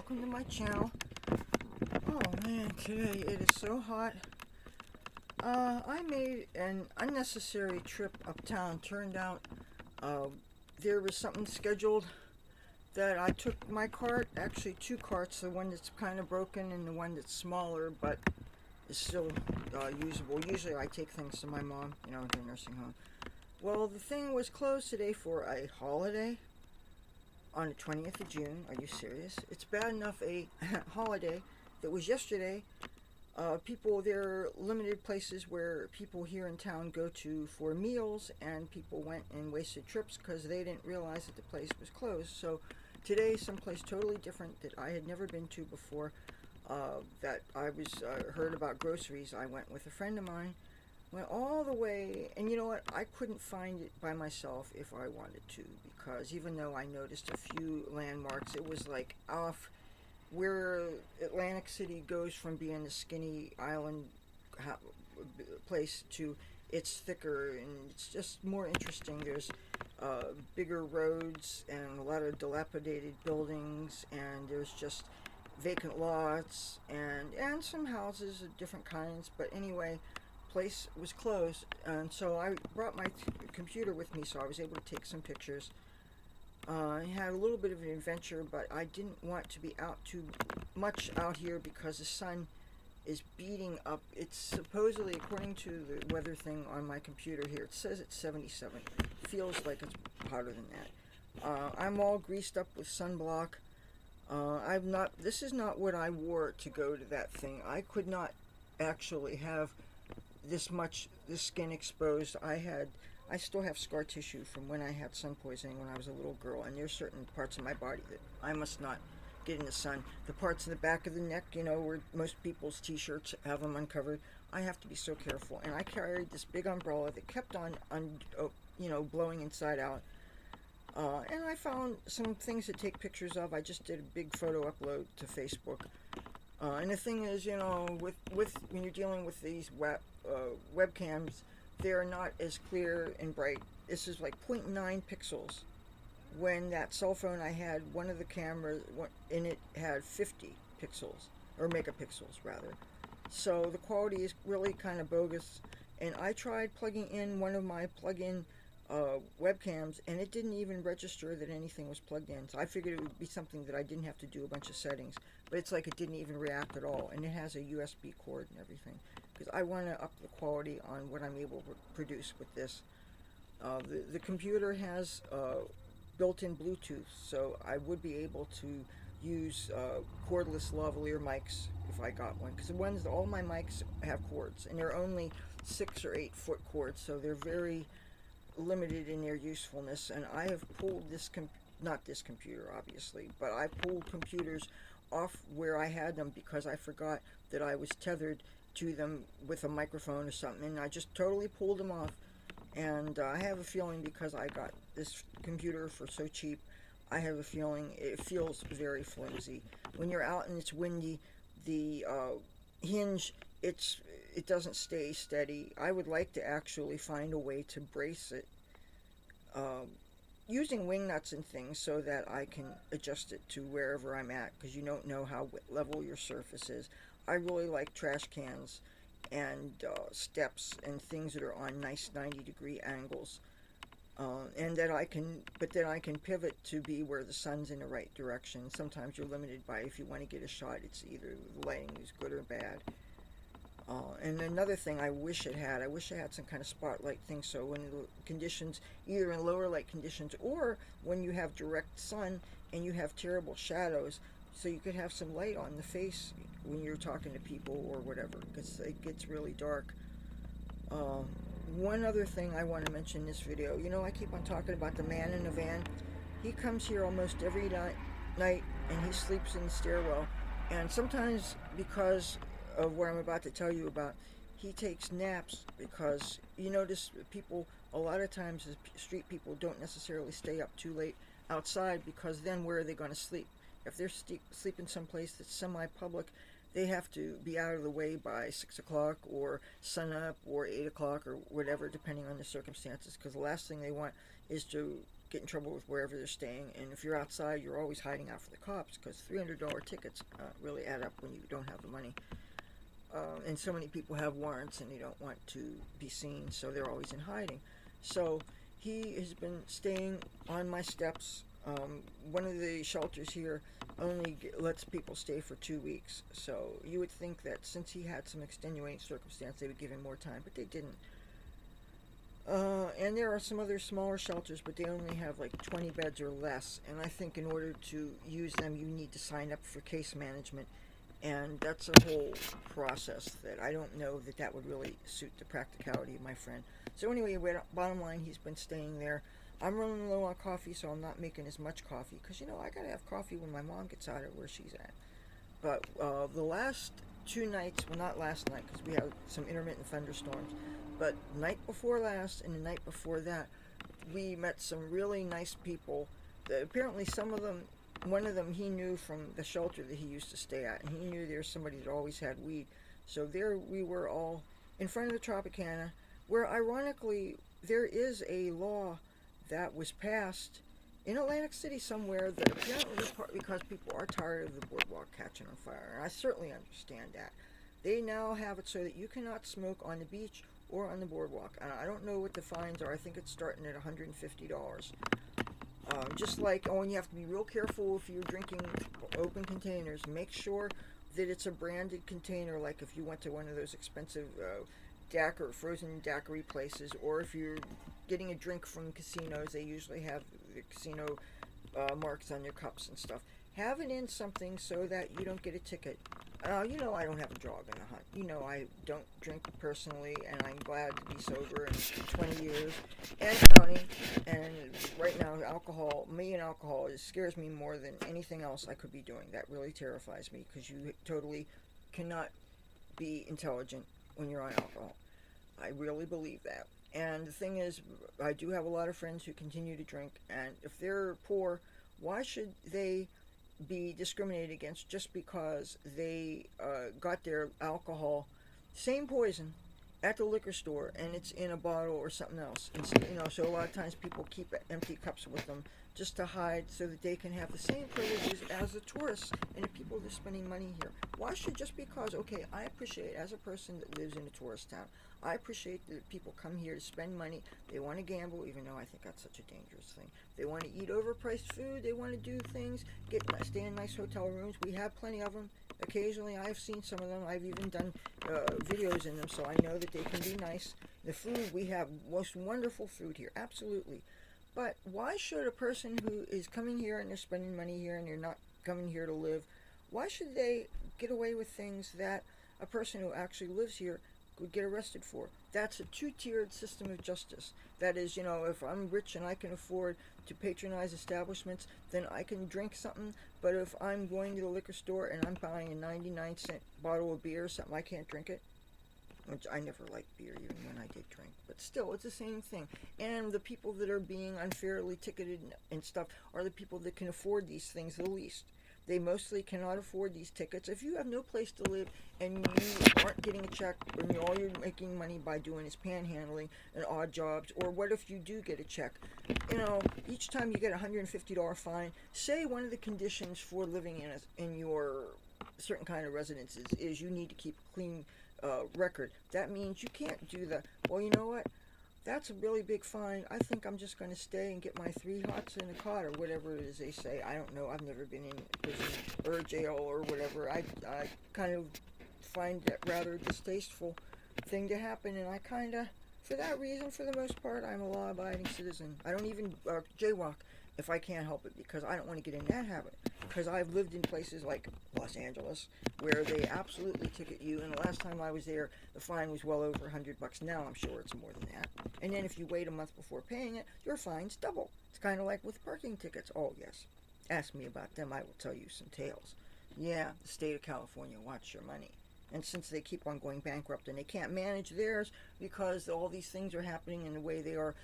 welcome to my channel. Oh man, today it is so hot. I made an unnecessary trip uptown. Turned out there was something scheduled that I took my cart, actually two carts, the one that's kind of broken and the one that's smaller but is still usable. Usually I take things to my mom, at the nursing home. Well, the thing was closed today for a holiday on the 20th of June. Are you serious? It's bad enough a holiday that was yesterday. There are limited places where people here in town go to for meals, and people went and wasted trips because they didn't realize that the place was closed. So today, someplace totally different that I had never been to before, that I was heard about groceries. I went with a friend of mine, went all the way, and you know what? I couldn't find it by myself if I wanted to, because even though I noticed a few landmarks, it was like off where Atlantic City goes from being a skinny island place to it's thicker and it's just more interesting. There's bigger roads and a lot of dilapidated buildings, and there's just vacant lots and some houses of different kinds. But anyway, place was closed, and so I brought my computer with me, so I was able to take some pictures. I had a little bit of an adventure, but I didn't want to be out too much out here because the sun is beating up. It's supposedly, according to the weather thing on my computer here, it says it's 77. Feels like it's hotter than that. I'm all greased up with sunblock. This is not what I wore to go to that thing. I could not actually have this skin exposed. I still have scar tissue from when I had sun poisoning when I was a little girl, and there's certain parts of my body that I must not get in the sun. The parts in the back of the neck, where most people's t-shirts have them uncovered, I have to be so careful. And I carried this big umbrella that kept on blowing inside out. And I found some things to take pictures of. I just did a big photo upload to Facebook. And the thing is, with when you're dealing with these webcams, they're not as clear and bright. This is like 0.9 pixels. When that cell phone I had, one of the cameras in it had 50 pixels, or megapixels rather. So the quality is really kind of bogus. And I tried plugging in one of my plug-in webcams, and it didn't even register that anything was plugged in. So I figured it would be something that I didn't have to do a bunch of settings, but it's like it didn't even react at all. And it has a USB cord and everything, because I want to up the quality on what I'm able to produce with this. The computer has built-in Bluetooth, so I would be able to use cordless lavalier mics if I got one, because all my mics have cords, and they're only 6 or 8 foot cords, so they're very limited in their usefulness. And I have pulled not this computer obviously, but I pulled computers off where I had them because I forgot that I was tethered to them with a microphone or something, and I just totally pulled them off. And I have a feeling, because I got this computer for so cheap, I have a feeling it feels very flimsy. When you're out and it's windy, the hinge, it doesn't stay steady. I would like to actually find a way to brace it using wing nuts and things, so that I can adjust it to wherever I'm at, because you don't know how level your surface is. I really like trash cans and steps and things that are on nice 90-degree angles, and that I can pivot to be where the sun's in the right direction. Sometimes you're limited by, if you want to get a shot, it's either the lighting is good or bad. And another thing I wish it had some kind of spotlight thing, so when the conditions, either in lower light conditions or when you have direct sun and you have terrible shadows, so you could have some light on the face when you're talking to people or whatever, because it gets really dark. One other thing I want to mention in this video, I keep on talking about the man in the van. He comes here almost every night, and he sleeps in the stairwell. And sometimes, because of what I'm about to tell you about, he takes naps, because you notice people, a lot of times the street people don't necessarily stay up too late outside, because then where are they going to sleep? If they're sleeping someplace that's semi-public, they have to be out of the way by 6 o'clock or sunup or 8 o'clock or whatever, depending on the circumstances, because the last thing they want is to get in trouble with wherever they're staying. And if you're outside, you're always hiding out for the cops because $300 tickets really add up when you don't have the money. And so many people have warrants and they don't want to be seen, so they're always in hiding. So he has been staying on my steps. One of the shelters here only lets people stay for 2 weeks. So you would think that since he had some extenuating circumstance, they would give him more time, but they didn't. And there are some other smaller shelters, but they only have like 20 beds or less. And I think in order to use them, you need to sign up for case management. And that's a whole process that I don't know that would really suit the practicality of my friend. So anyway, bottom line, he's been staying there. I'm running low on coffee, so I'm not making as much coffee. Because, I got to have coffee when my mom gets out of where she's at. But the last 2 nights, well, not last night, because we had some intermittent thunderstorms. But night before last and the night before that, we met some really nice people. Apparently one of them he knew from the shelter that he used to stay at, and he knew there was somebody that always had weed. So there we were all in front of the Tropicana, where ironically there is a law that was passed in Atlantic City somewhere that apparently because people are tired of the boardwalk catching on fire, and I certainly understand that. They now have it so that you cannot smoke on the beach or on the boardwalk. And I don't know what the fines are. I think it's starting at $150. Just like, and you have to be real careful if you're drinking open containers. Make sure that it's a branded container, like if you went to one of those expensive frozen daiquiri places, or if you're getting a drink from casinos, they usually have the casino marks on their cups and stuff. Have it in something so that you don't get a ticket. I don't have a dog in the hunt. I don't drink personally, and I'm glad to be sober in 20 years and counting. And right now, alcohol scares me more than anything else I could be doing. That really terrifies me because you totally cannot be intelligent when you're on alcohol. I really believe that. And the thing is, I do have a lot of friends who continue to drink, and if they're poor, why should they be discriminated against just because they got their alcohol, same poison, at the liquor store, and it's in a bottle or something else? And so a lot of times people keep empty cups with them just to hide so that they can have the same privileges as the tourists and the people that are spending money here. Why should, just because, okay, I appreciate, as a person that lives in a tourist town, I appreciate that people come here to spend money. They want to gamble, even though I think that's such a dangerous thing. They want to eat overpriced food. They want to do things, stay in nice hotel rooms. We have plenty of them. Occasionally, I've seen some of them. I've even done videos in them, so I know that they can be nice. The food, we have most wonderful food here, absolutely. But why should a person who is coming here and they're spending money here and they're not coming here to live, why should they get away with things that a person who actually lives here would get arrested for? That's a 2-tiered system of justice. That is, if I'm rich and I can afford to patronize establishments, then I can drink something. But if I'm going to the liquor store and I'm buying a 99-cent bottle of beer or something, I can't drink it. Which I never liked beer, even when I did drink. But still, it's the same thing. And the people that are being unfairly ticketed and stuff are the people that can afford these things the least. They mostly cannot afford these tickets. If you have no place to live and you aren't getting a check and all you're making money by doing is panhandling and odd jobs, or what if you do get a check? Each time you get a $150 fine, say one of the conditions for living in your certain kind of residences is you need to keep a clean record. That means you can't do well, you know what? That's a really big fine. I think I'm just going to stay and get my 3 hots in a cot, or whatever it is they say. I don't know. I've never been in prison or jail or whatever. I kind of find that rather distasteful thing to happen, and I kind of, for that reason, for the most part, I'm a law-abiding citizen. I don't even jaywalk if I can't help it, because I don't want to get in that habit. Because I've lived in places like Los Angeles where they absolutely ticket you, and the last time I was there, the fine was well over $100. Now I'm sure it's more than that. And then if you wait a month before paying it, your fine's double. It's kind of like with parking tickets. Oh, yes. Ask me about them. I will tell you some tales. Yeah, the state of California wants your money. And since they keep on going bankrupt and they can't manage theirs because all these things are happening in the way they are,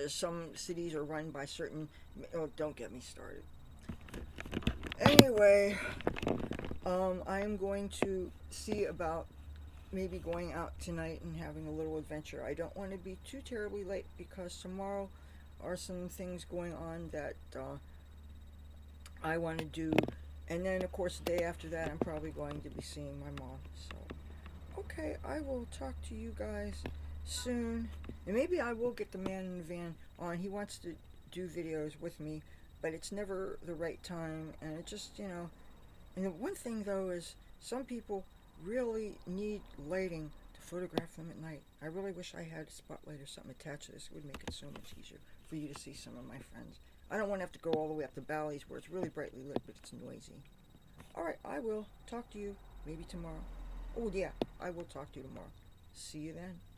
some cities are run by certain... Oh, don't get me started. Anyway, I'm going to see about maybe going out tonight and having a little adventure. I don't want to be too terribly late because tomorrow are some things going on that I want to do. And then, of course, the day after that, I'm probably going to be seeing my mom. So, okay, I will talk to you guys soon. And maybe I will get the man in the van on. He wants to do videos with me, but it's never the right time. And it just, And the one thing, though, is some people really need lighting to photograph them at night. I really wish I had a spotlight or something attached to this. It would make it so much easier for you to see some of my friends. I don't want to have to go all the way up to Bally's where it's really brightly lit, but it's noisy. Alright, I will talk to you maybe tomorrow. Oh, yeah, I will talk to you tomorrow. See you then.